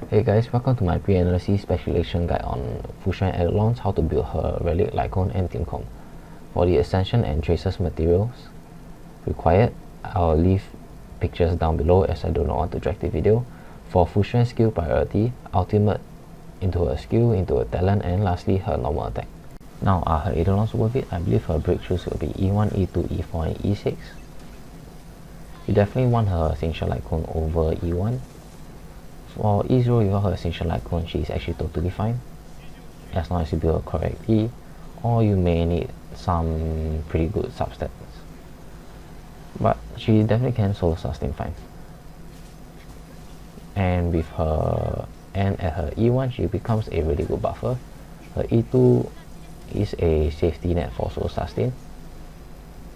Hey guys, welcome to my pre-analysis speculation guide on Fuxuan Eidolons, how to build her Relic, Lightcone and Teamcomp. For the Ascension and Traces materials required, I'll leave pictures down below as I do not want to drag the video. For Fuxuan skill priority, Ultimate into her skill, into her talent, and lastly her normal attack. Now, are her Eidolons worth it? I believe her breakthroughs will be E1, E2, E4 and E6. You definitely want her Ascension Lightcone over E1. For E0 without her Ascension Lightcone, she is actually totally fine, as long as you build her correctly, or you may need some pretty good substats. But she definitely can solo sustain fine. And with her at her E1, she becomes a really good buffer. Her E2 is a safety net for solo sustain.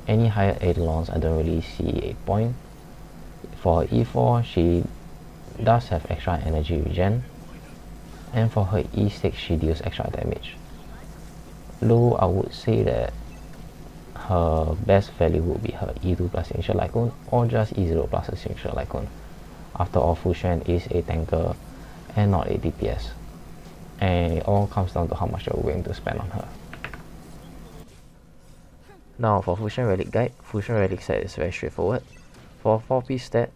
Any higher Eidolons, I don't really see a point. For her E4, she does have extra energy regen, and for her E6 she deals extra damage. Though I would say that her best value would be her E2 plus Ascension Lightcone or just E0 plus Ascension Lightcone. After all, Fuxuan is a tanker and not a DPS, and it all comes down to how much you're willing to spend on her. Now for Fuxuan Relic Guide, Fuxuan Relic Set is very straightforward. For 4-piece stat,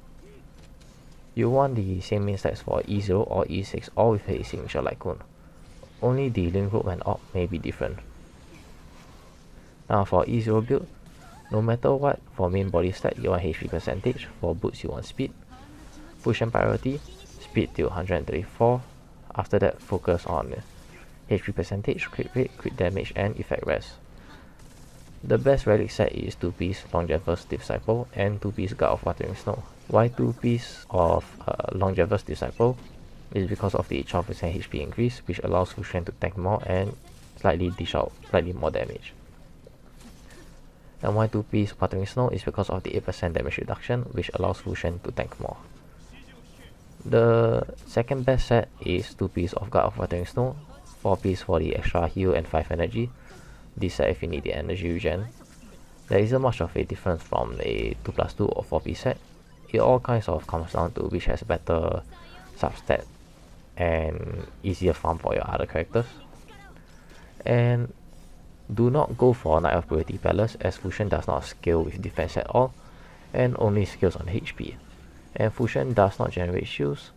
you want the same main stats for E0 or E6 or with a signature Lightcone. Only the link rope and op may be different. Now for E0 build, no matter what, for main body stat you want HP percentage, for boots you want speed. Fuxuan priority, speed till 134, after that focus on HP percentage, crit rate, crit damage and effect rest. The best relic set is 2-piece Longevous Disciple and 2-piece Guard of Watering Snow. Why 2-piece of Longevous Disciple is because of the 12% HP increase, which allows Fuxuan to tank more and slightly dish out slightly more damage. And why 2-piece Watering Snow is because of the 8% damage reduction, which allows Fuxuan to tank more. The second best set is 2-piece of Guard of Watering Snow, 4-piece for the extra heal and 5 energy. This set if you need the energy regen. There isn't much of a difference from a 2+2 or 4-piece set. It all kinds of comes down to which has better substat and easier farm for your other characters. And do not go for Knight of Purity Palace, as Fuxuan does not scale with defense at all and only scales on HP. And Fuxuan does not generate shields.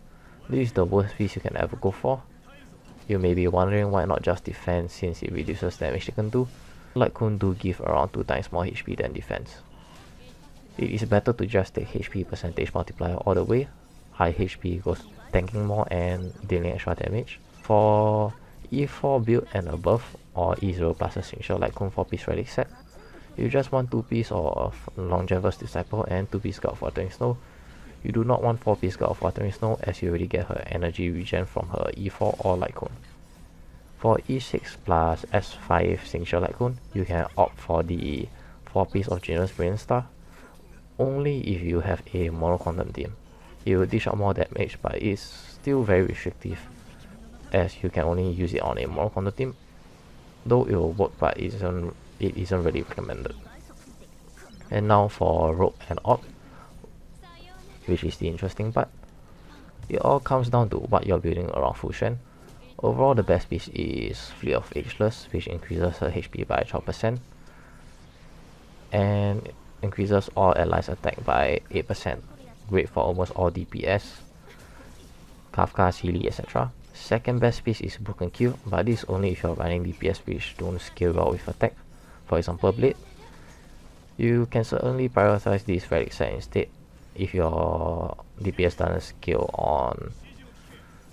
This is the worst piece you can ever go for. You may be wondering why not just defense, since it reduces damage taken too. Lightcone do give around 2 times more HP than defense. It is better to just take HP percentage multiplier all the way. High HP goes tanking more and dealing extra damage. For E4 build and above, or E0 plus Ascension Lightcone 4-piece relic set, you just want 2-piece of Longevous Disciple and 2-piece Guard of Watering Snow. You do not want 4-piece Guard of Watering Snow, as you already get her energy regen from her E4 or Lightcone. For E6 plus S5 Signature Lightcone, you can opt for the 4-piece of Generous Brilliant Star, only if you have a mono quantum team. It will dish out more damage, but it's still very restrictive, as you can only use it on a mono quantum team, though it will work, but it isn't really recommended. And now for rope and op, which is the interesting part. It all comes down to what you're building around Fuxuan. Overall, the best piece is Fleet of Ageless, which increases her HP by 12% and increases all allies attack by 8%. Great for almost all DPS, Kafka, Sealy, etc. Second best piece is Broken Kill, but this only if you're running DPS which don't scale well with attack, for example Blade. You can certainly prioritize this relic set instead if your DPS doesn't scale on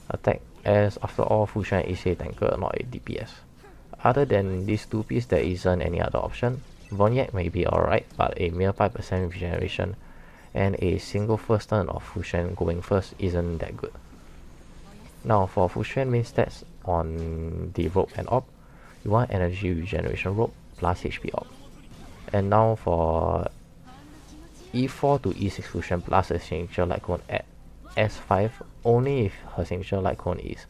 attack, as after all Fuxuan is a tanker, not a DPS. Other than these 2-piece, there isn't any other option. Vonyek may be alright, but a mere 5% regeneration and a single first turn of Fuxuan going first isn't that good. Now for Fuxuan main stats on the rope and op, you want energy regeneration rope plus HP op. And now for E4 to E6 Fuxuan plus a signature Lightcone at S5, only if her signature Lightcone is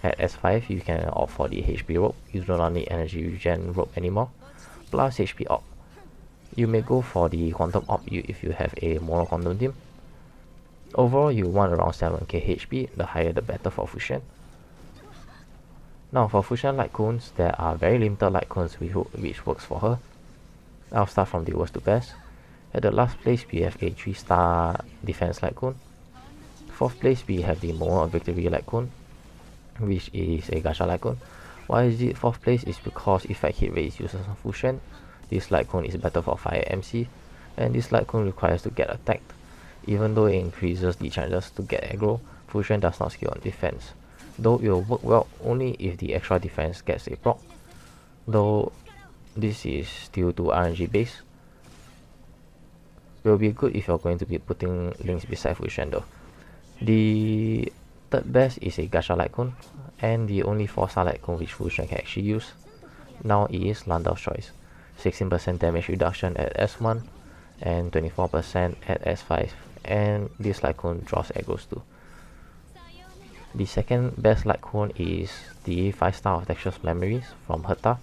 at S5, you can opt for the HP rope. You do not need energy regen rope anymore, plus HP op. You may go for the quantum op if you have a mono quantum team. Overall, you want around 7k HP, the higher the better for Fuxuan. Now for Fuxuan Lightcones, there are very limited Lightcones which works for her. I'll start from the worst to best. At the last place, we have a 3-star defense Lightcone. 4th place, we have the Moment of Victory Lightcone, which is a gacha Lightcone. Why is it 4th place? Is because effect hit rate is useless on Fuxuan. This Lightcone is better for fire MC, and this Lightcone requires to get attacked. Even though it increases the chances to get aggro, Fuxuan does not skill on defense, though it will work well only if the extra defense gets a proc, though this is still too RNG based. It will be good if you're going to be putting links beside Fuxuan though. The third best is a gacha Lightcone, and the only 4-star Lightcone which Fuxuan can actually use now is Landau's Choice. 16% damage reduction at S1 and 24% at S5, and this Lightcone draws aggros too. The second best Lightcone is the 5-star of Texture's Memories from Herta.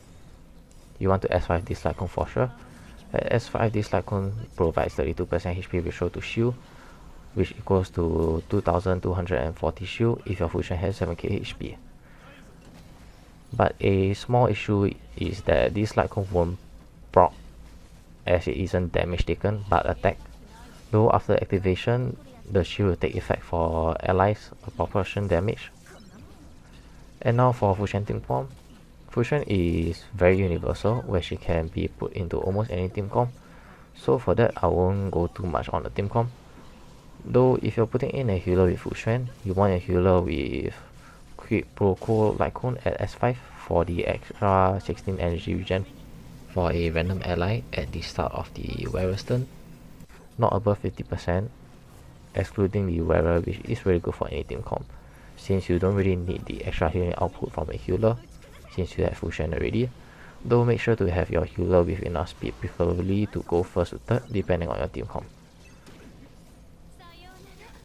You want to S5 this Lightcone for sure. At S5, this Lightcone provides 32% HP ratio to shield, which equals to 2240 shield if your Fuxuan has 7k HP. But a small issue is that this Lightcone won't proc, as it isn't damage taken but attack, though after activation the shield will take effect for allies a proportion damage. And now for Fuxuan Teamcomp. Fuxuan is very universal, where she can be put into almost any Teamcomp, so for that I won't go too much on the Teamcomp. Though if you're putting in a healer with Fuxuan, you want a healer with Quick Proco Lightcone at S5 for the extra 16 energy regen for a random ally at the start of the wearer's turn, not above 50%, excluding the wearer, which is very good for any Teamcomp, since you don't really need the extra healing output from a healer since you have Fuxuan already. Though make sure to have your healer with enough speed, preferably to go first to third depending on your Teamcomp.